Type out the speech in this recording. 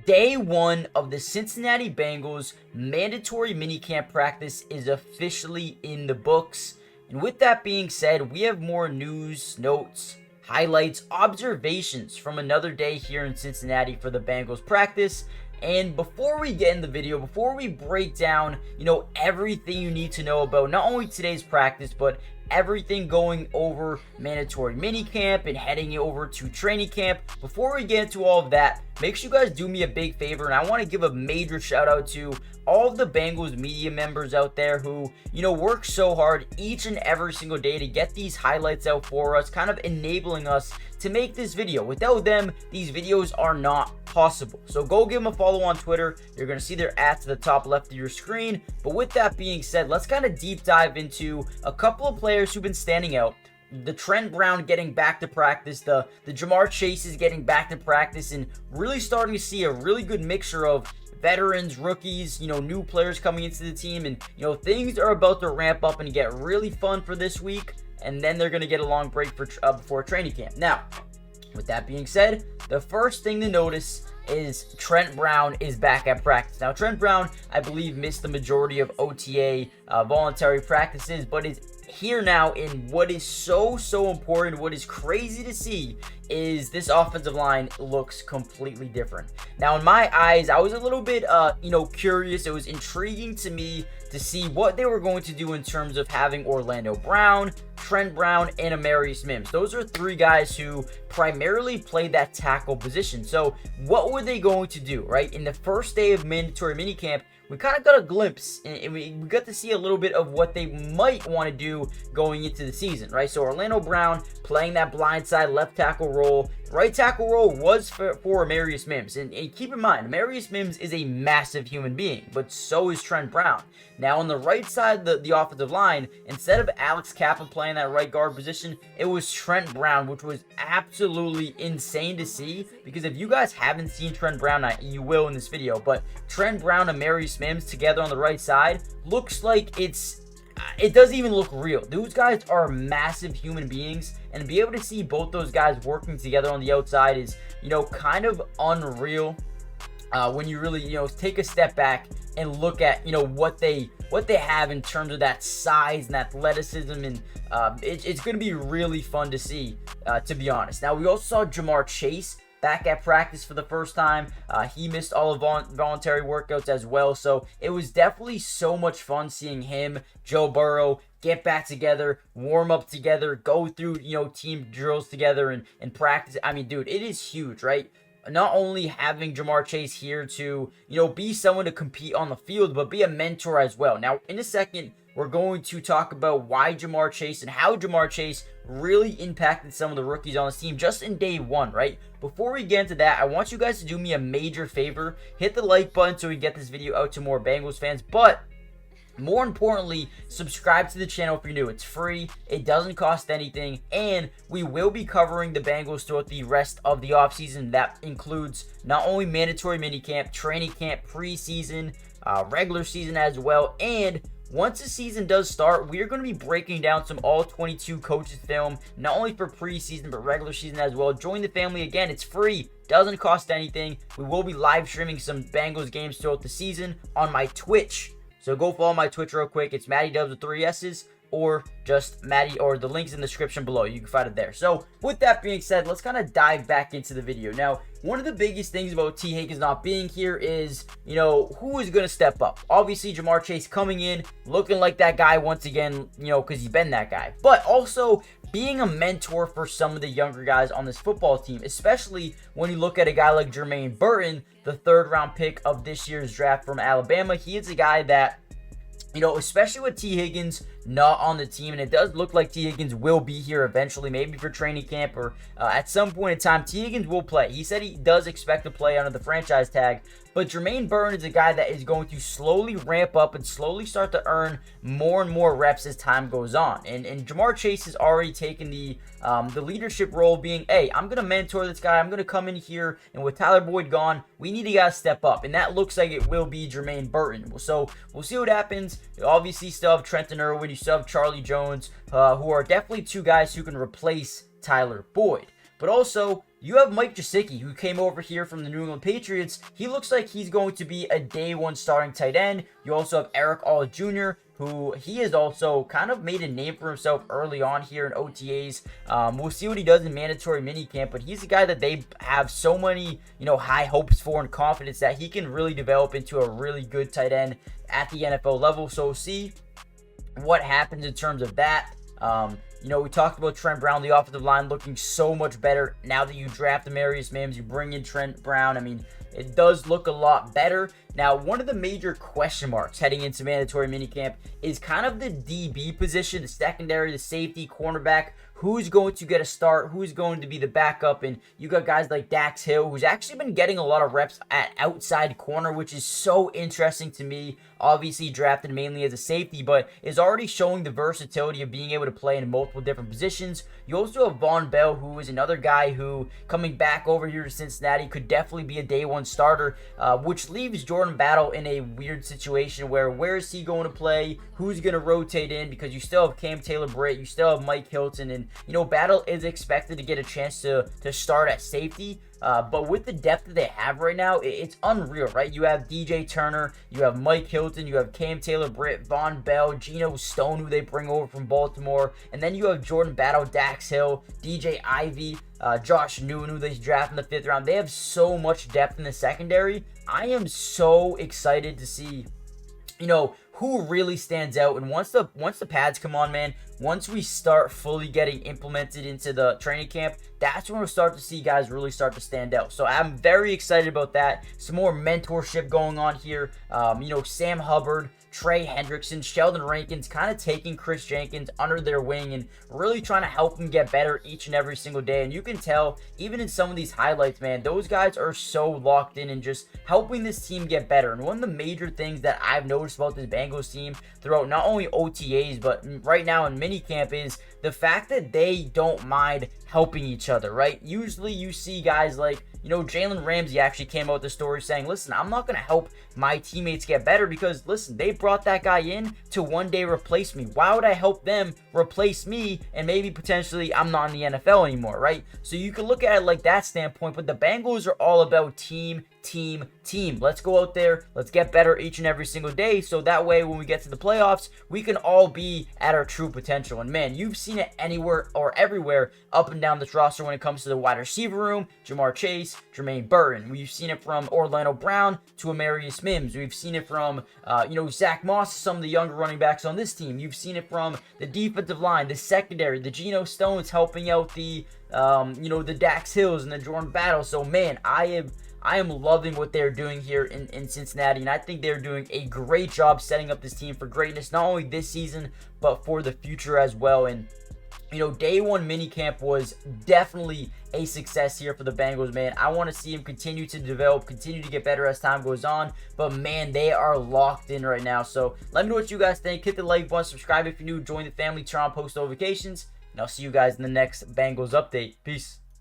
Day one of the Cincinnati Bengals mandatory minicamp practice is officially in the books. And with that being said, we have more news, notes, highlights, observations from another day here in Cincinnati for the Bengals practice. And before we get in the video, before we break down, everything you need to know about not only today's practice, but everything going over mandatory minicamp and heading over to training camp, before we get into all of that, make sure you guys do me a big favor, and I want to give a major shout out to all of the Bengals media members out there who, work so hard each and every single day to get these highlights out for us, kind of enabling us to make this video. Without them, these videos are not possible. So go give them a follow on Twitter. You're going to see their @ to the top left of your screen. But with that being said, let's kind of deep dive into a couple of players who've been standing out. The Trent Brown getting back to practice, the Jamar Chase is getting back to practice, and really starting to see a really good mixture of veterans, rookies, new players coming into the team, and things are about to ramp up and get really fun for this week, and then they're going to get a long break for before training camp. Now, with that being said, the first thing to notice is Trent Brown is back at practice. Now, Trent Brown, I believe, missed the majority of OTA voluntary practices, but is here now. In what is so important, what is crazy to see, is this offensive line looks completely different. Now, in my eyes, I was a little bit curious. It was intriguing to me to see what they were going to do in terms of having Orlando Brown, Trent Brown, and Amarius Mims. Those are three guys who primarily played that tackle position. So what were they going to do, right? In the first day of mandatory minicamp, we kind of got a glimpse, and we got to see a little bit of what they might want to do going into the season, right? So Orlando Brown playing that blindside left tackle role. Right tackle role was for Amarius Mims. And keep in mind, Amarius Mims is a massive human being, but so is Trent Brown. Now, on the right side of the offensive line, instead of Alex Kappa playing that right guard position, it was Trent Brown, which was absolutely insane to see. Because if you guys haven't seen Trent Brown, you will in this video, but Trent Brown and Amarius Mims together on the right side looks like it doesn't even look real. Those guys are massive human beings, and to be able to see both those guys working together on the outside is, kind of unreal. When you really, take a step back and look at, what they have in terms of that size and athleticism, and it's going to be really fun to see, to be honest. Now, we also saw Jamar Chase back at practice for the first time. He missed all of voluntary workouts as well, so it was definitely so much fun seeing him, Joe Burrow, get back together, warm up together, go through, team drills together and practice. I mean, dude, it is huge, right? Not only having Jamar Chase here to, be someone to compete on the field, but be a mentor as well. Now, in a second, we're going to talk about why Jamar Chase and how Jamar Chase really impacted some of the rookies on this team just in day one, right? Before we get into that, I want you guys to do me a major favor. Hit the like button so we get this video out to more Bengals fans, but more importantly, subscribe to the channel if you're new. It's free, it doesn't cost anything, and we will be covering the Bengals throughout the rest of the offseason. That includes not only mandatory minicamp, training camp, preseason, regular season as well, and once the season does start, we are going to be breaking down some all-22 coaches film, not only for preseason, but regular season as well. Join the family. Again, it's free, doesn't cost anything. We will be live streaming some Bengals games throughout the season on my Twitch. So go follow my Twitch real quick. It's Matty Dubs with 3 S's, or just Matty, or the link's in the description below. You can find it there. So with that being said, let's kind of dive back into the video. Now, one of the biggest things about T. Higgins not being here is, who is going to step up? Obviously, Jamar Chase coming in, looking like that guy once again, because he's been that guy. But also being a mentor for some of the younger guys on this football team, especially when you look at a guy like Jermaine Burton, the 3rd round pick of this year's draft from Alabama. He is a guy that, especially with T. Higgins not on the team, and it does look like T. Higgins will be here eventually, maybe for training camp or at some point in time. T. Higgins will play. He said he does expect to play under the franchise tag, but Jermaine Burton is a guy that is going to slowly ramp up and slowly start to earn more and more reps as time goes on. And Jamar Chase has already taken the leadership role, being, hey, I'm going to mentor this guy. I'm going to come in here, and with Tyler Boyd gone, we need a guy to step up, and that looks like it will be Jermaine Burton. So we'll see what happens. You obviously still have Trenton Irwin. You still have Charlie Jones, who are definitely two guys who can replace Tyler Boyd. But also, you have Mike Gesicki, who came over here from the New England Patriots. He looks like he's going to be a day one starting tight end. You also have Eric All Jr., who he has also kind of made a name for himself early on here in OTAs. We'll see what he does in mandatory minicamp, but he's a guy that they have so many, high hopes for and confidence that he can really develop into a really good tight end at the NFL level. So we'll see what happens in terms of that. We talked about Trent Brown, the offensive line looking so much better now that you draft Demarius Mims, you bring in Trent Brown. I mean, it does look a lot better. Now, one of the major question marks heading into mandatory minicamp is kind of the DB position, the secondary, the safety, cornerback. Who's going to get a start? Who's going to be the backup? And you got guys like Dax Hill, who's actually been getting a lot of reps at outside corner, which is so interesting to me. Obviously drafted mainly as a safety, but is already showing the versatility of being able to play in multiple different positions. You also have Von Bell, who is another guy who, coming back over here to Cincinnati, could definitely be a day one starter, which leaves Jordan Battle in a weird situation where is he going to play? Who's going to rotate in? Because you still have Cam Taylor-Britt, you still have Mike Hilton, and Battle is expected to get a chance to start at safety. But with the depth that they have right now, it's unreal, right? You have DJ Turner, you have Mike Hilton, you have Cam Taylor-Britt, Von Bell, Geno Stone, who they bring over from Baltimore, and then you have Jordan Battle, Dax Hill, DJ Ivy, Josh Newton, who they draft in the 5th round. They have so much depth in the secondary. I am so excited to see who really stands out. And once the pads come on, man, once we start fully getting implemented into the training camp, that's when we'll start to see guys really start to stand out. So I'm very excited about that. Some more mentorship going on here. Sam Hubbard, Trey Hendrickson, Sheldon Rankins kind of taking Chris Jenkins under their wing and really trying to help him get better each and every single day. And you can tell, even in some of these highlights, man, those guys are so locked in and just helping this team get better. And one of the major things that I've noticed about this Bengals team throughout not only OTAs, but right now in minicamp is the fact that they don't mind helping each other, right? Usually you see guys like, Jalen Ramsey actually came out with the story saying, listen, I'm not going to help my teammates get better because, listen, they brought that guy in to one day replace me. Why would I help them replace me and maybe potentially I'm not in the NFL anymore, right? So you can look at it like that standpoint, but the Bengals are all about team. Let's go out there. Let's get better each and every single day. So that way, when we get to the playoffs, we can all be at our true potential. And man, you've seen it anywhere or everywhere up and down this roster when it comes to the wide receiver room. Jamar Chase, Jermaine Burton. We've seen it from Orlando Brown to Amarius Mims. We've seen it from, Zach Moss, some of the younger running backs on this team. You've seen it from the defensive line, the secondary, the Geno Stones helping out the Dax Hills and the Jordan Battle. So man, I am loving what they're doing here in Cincinnati, and I think they're doing a great job setting up this team for greatness, not only this season, but for the future as well. And, day one minicamp was definitely a success here for the Bengals, man. I want to see them continue to develop, continue to get better as time goes on, but man, they are locked in right now. So let me know what you guys think. Hit the like button, subscribe if you're new, join the family, turn on post notifications, and I'll see you guys in the next Bengals update. Peace.